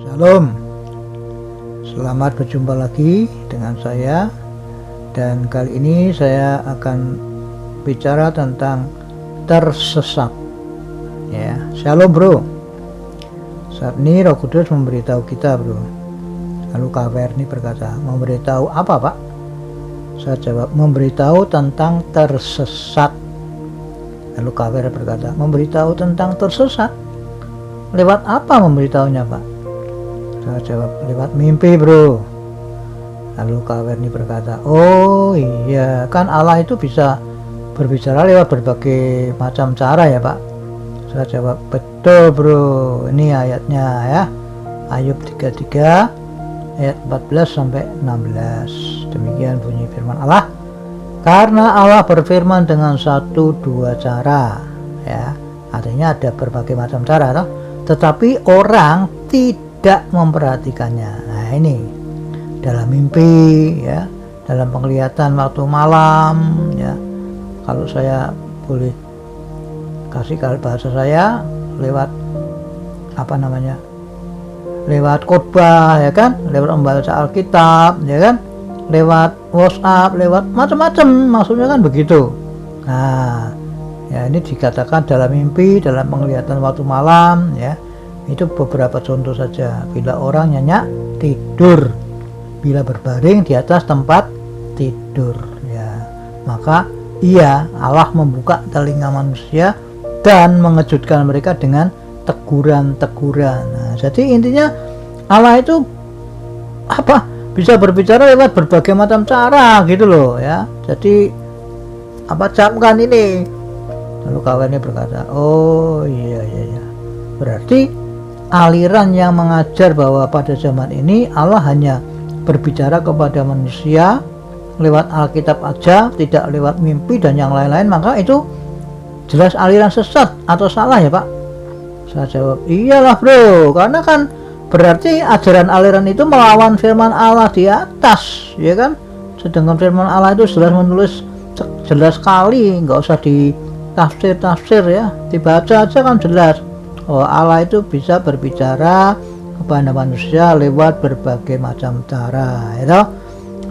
Shalom, selamat berjumpa lagi dengan saya. Dan kali ini saya akan bicara tentang tersesat. Ya, shalom bro. Saat ini Roh Kudus memberitahu kita bro. Lalu Kaverni berkata, memberitahu apa pak? Saya jawab, memberitahu tentang tersesat. Lalu Kaver berkata, memberitahu tentang tersesat? Lewat apa memberitahunya pak? Saya jawab, lewat mimpi bro. Lalu Kaverni berkata, oh iya, kan Allah itu bisa berbicara lewat berbagai macam cara ya pak. Saya jawab, betul bro. Ini ayatnya ya, Ayub 33 ayat 14 sampai 16. Demikian bunyi firman Allah. Karena Allah berfirman dengan 1-2 cara ya, artinya ada berbagai macam cara toh, tetapi orang tidak memperhatikannya. Nah ini dalam mimpi ya, dalam penglihatan waktu malam ya. Kalau saya boleh kasih kalau bahasa saya, lewat apa namanya, lewat khotbah ya kan, lewat membaca Alkitab ya kan, lewat WhatsApp, lewat macam-macam, maksudnya kan begitu. Nah ya, ini dikatakan dalam mimpi, dalam penglihatan waktu malam ya. Itu beberapa contoh saja. Bila orang nyenyak tidur, bila berbaring di atas tempat tidur ya, maka iya, Allah membuka telinga manusia dan mengejutkan mereka dengan teguran-teguran. Nah, jadi intinya Allah itu apa, bisa berbicara lewat berbagai macam cara gitu loh ya. Jadi apa, camkan ini. Lalu kawannya berkata, oh iya, berarti aliran yang mengajar bahwa pada zaman ini Allah hanya berbicara kepada manusia lewat Alkitab aja, tidak lewat mimpi dan yang lain-lain, maka itu jelas aliran sesat atau salah ya pak? Saya jawab, iyalah bro, karena kan berarti ajaran aliran itu melawan firman Allah di atas ya kan. Sedangkan firman Allah itu jelas menulis, jelas sekali, nggak usah ditafsir ya, dibaca aja kan jelas. Oh, Allah itu bisa berbicara kepada manusia lewat berbagai macam cara ya,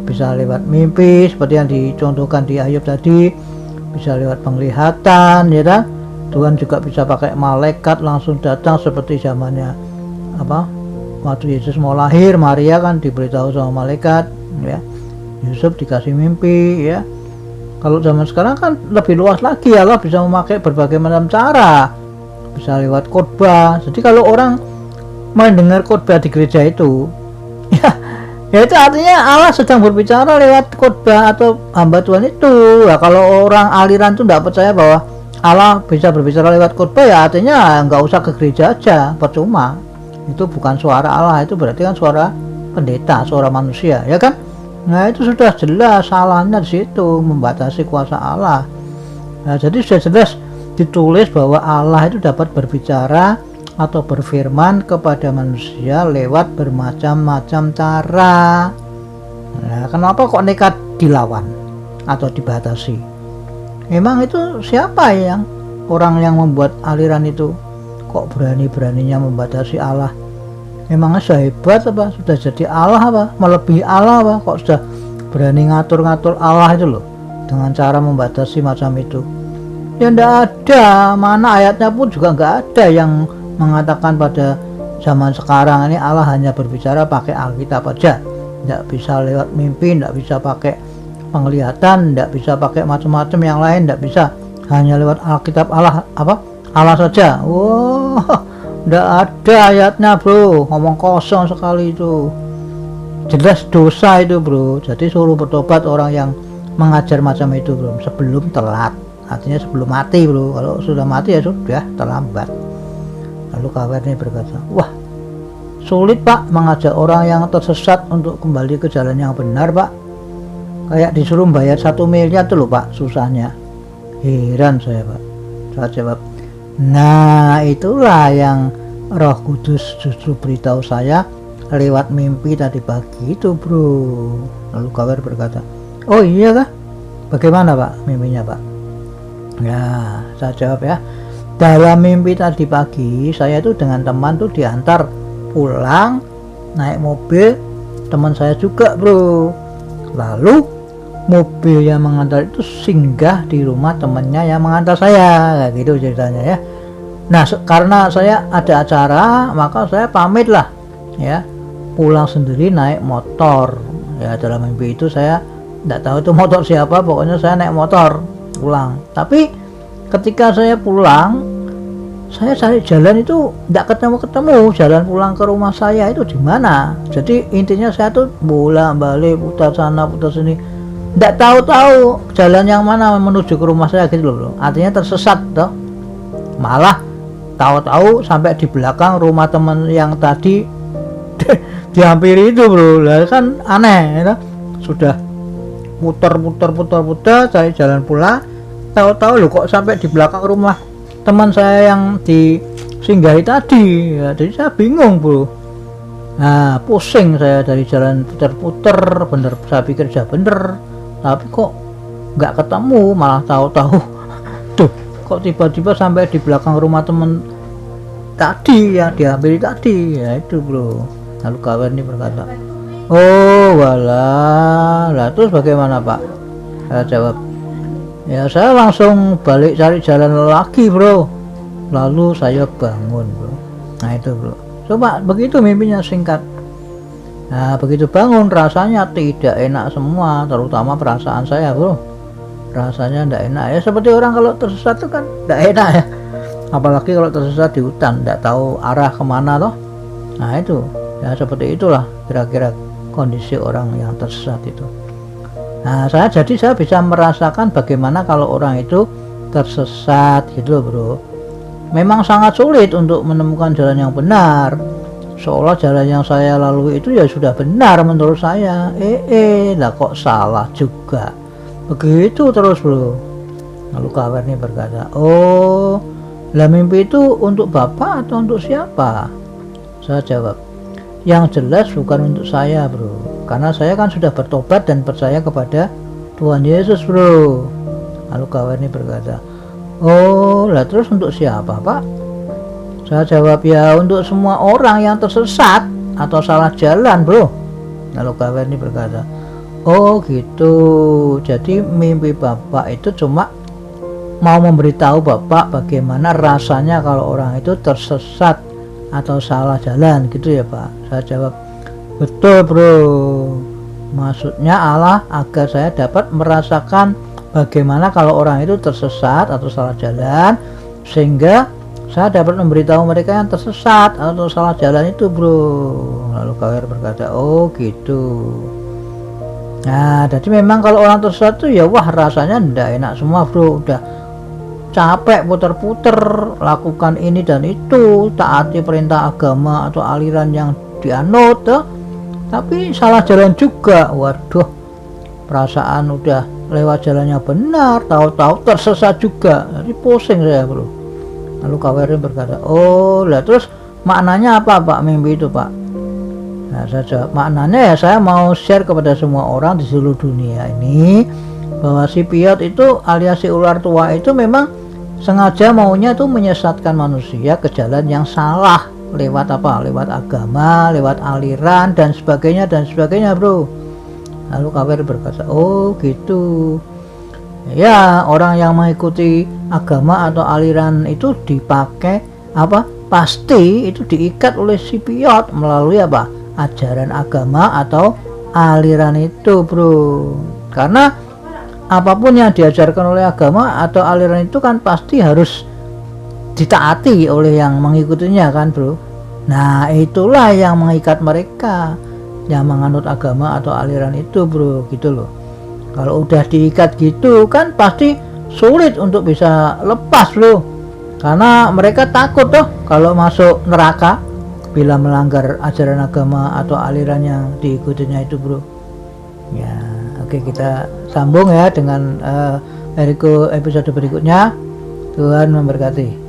bisa lewat mimpi seperti yang dicontohkan di Ayub tadi, bisa lewat penglihatan ya kan. Tuhan juga bisa pakai malaikat langsung datang seperti zamannya apa, waktu Yesus mau lahir, Maria kan diberitahu sama malaikat ya, Yusuf dikasih mimpi ya. Kalau zaman sekarang kan lebih luas lagi, Allah bisa memakai berbagai macam cara, bisa lewat khotbah. Jadi kalau orang mendengar khotbah di gereja itu ya itu artinya Allah sedang berbicara lewat khotbah atau hamba Tuhan itu. Nah, kalau orang aliran itu tidak percaya bahwa Allah bisa berbicara lewat khotbah, ya artinya nggak usah ke gereja aja, percuma. Itu bukan suara Allah, itu berarti kan suara pendeta, suara manusia ya kan. Nah itu sudah jelas salahnya di situ, membatasi kuasa Allah. Nah jadi sudah jelas ditulis bahwa Allah itu dapat berbicara atau berfirman kepada manusia lewat bermacam-macam cara. Nah, kenapa kok nekat dilawan atau dibatasi? Memang itu siapa yang orang yang membuat aliran itu kok berani-beraninya membatasi Allah? Memangnya sehebat apa? Sudah jadi Allah apa? Melebihi Allah apa? Kok sudah berani ngatur-ngatur Allah itu loh dengan cara membatasi macam itu? Ya enggak ada, mana ayatnya pun juga enggak ada yang mengatakan pada zaman sekarang ini Allah hanya berbicara pakai Alkitab aja, enggak bisa lewat mimpi, enggak bisa pakai penglihatan, enggak bisa pakai macam-macam yang lain, enggak bisa, hanya lewat Alkitab Allah apa? Allah saja. Wow, enggak ada ayatnya bro, ngomong kosong sekali itu. Jelas dosa itu bro. Jadi suruh bertobat orang yang mengajar macam itu bro, sebelum telat. Artinya sebelum mati bro. Kalau sudah mati ya sudah terlambat. Lalu kawannya berkata, wah sulit pak mengajak orang yang tersesat untuk kembali ke jalan yang benar pak. Kayak disuruh bayar 1 miliar tuh loh pak, susahnya. Heran saya pak. Saya jawab, nah itulah yang Roh Kudus justru beritahu saya lewat mimpi tadi pagi itu bro. Lalu kawan berkata, oh iya kah? Bagaimana pak mimpinya pak? Ya saya jawab ya, dalam mimpi tadi pagi saya itu dengan teman tuh diantar pulang naik mobil teman saya juga bro, lalu mobil yang mengantar itu singgah di rumah temannya yang mengantar saya, kayak gitu ceritanya ya. Nah karena saya ada acara, maka saya pamit lah ya, pulang sendiri naik motor ya. Dalam mimpi itu saya tidak tahu itu motor siapa, pokoknya saya naik motor pulang. Tapi ketika saya pulang, saya cari jalan itu tidak ketemu jalan pulang ke rumah saya itu di mana. Jadi intinya saya tuh bolak-balik, putar sana putar sini, tidak tahu jalan yang mana menuju ke rumah saya gitu loh. Artinya tersesat toh. Malah tahu-tahu sampai di belakang rumah teman yang tadi dihampiri itu bro. Lah kan aneh ya. Sudah putar cari jalan pulang, tahu-tahu loh kok sampai di belakang rumah teman saya yang disinggahi tadi ya. Jadi saya bingung bro. Nah pusing saya dari jalan putar-putar, bener saya pikir sudah bener, tapi kok nggak ketemu, malah tahu-tahu tuh kok tiba-tiba sampai di belakang rumah temen tadi yang dihampiri tadi ya itu bro. Lalu kawan ini berkata, oh walah, lah terus bagaimana pak? Saya jawab, ya saya langsung balik cari jalan lagi bro, lalu saya bangun bro. Nah itu bro, coba begitu mimpinya singkat. Nah begitu bangun rasanya tidak enak semua, terutama perasaan saya bro. Rasanya tidak enak ya, seperti orang kalau tersesat itu kan tidak enak ya, apalagi kalau tersesat di hutan, tidak tahu arah kemana loh. Nah itu ya, seperti itulah kira-kira kondisi orang yang tersesat itu. Nah saya bisa merasakan bagaimana kalau orang itu tersesat gitu bro. Memang sangat sulit untuk menemukan jalan yang benar, seolah jalan yang saya lalui itu ya sudah benar menurut saya. Lah kok salah juga, begitu terus bro. Lalu kawan ini berkata, oh lah mimpi itu untuk bapak atau untuk siapa? Saya jawab, yang jelas bukan untuk saya bro, karena saya kan sudah bertobat dan percaya kepada Tuhan Yesus bro. Lalu kawan ini berkata, oh lah terus untuk siapa pak? Saya jawab, ya untuk semua orang yang tersesat atau salah jalan bro. Lalu kawan ini berkata, oh gitu, jadi mimpi bapak itu cuma mau memberitahu bapak bagaimana rasanya kalau orang itu tersesat atau salah jalan gitu ya pak. Saya jawab, betul bro, maksudnya Allah agar saya dapat merasakan bagaimana kalau orang itu tersesat atau salah jalan, sehingga saya dapat memberitahu mereka yang tersesat atau salah jalan itu bro. Lalu kawan berkata, oh gitu. Nah jadi memang kalau orang tersesat tuh ya wah rasanya tidak enak semua bro, udah capek puter-puter lakukan ini dan itu, taati perintah agama atau aliran yang dianut tapi salah jalan juga. Waduh, perasaan udah lewat jalannya benar, tahu-tahu tersesat juga, jadi pusing saya bro. Lalu kawan berkata, oh lah terus maknanya apa pak mimpi itu pak? Nah saya jawab, maknanya ya saya mau share kepada semua orang di seluruh dunia ini bahwa si Piot itu alias si ular tua itu memang sengaja maunya tuh menyesatkan manusia ke jalan yang salah, lewat apa? Lewat agama, lewat aliran dan sebagainya bro. Lalu kawan berkata, oh gitu ya, orang yang mengikuti agama atau aliran itu dipakai apa? Pasti itu diikat oleh si Piot melalui apa? Ajaran agama atau aliran itu bro. Karena apapun yang diajarkan oleh agama atau aliran itu kan pasti harus ditaati oleh yang mengikutinya kan bro. Nah itulah yang mengikat mereka yang menganut agama atau aliran itu bro, gitu loh. Kalau udah diikat gitu kan pasti sulit untuk bisa lepas bro, karena mereka takut toh kalau masuk neraka bila melanggar ajaran agama atau aliran yang diikutinya itu bro ya. Oke, kita sambung ya dengan episode berikutnya. Tuhan memberkati.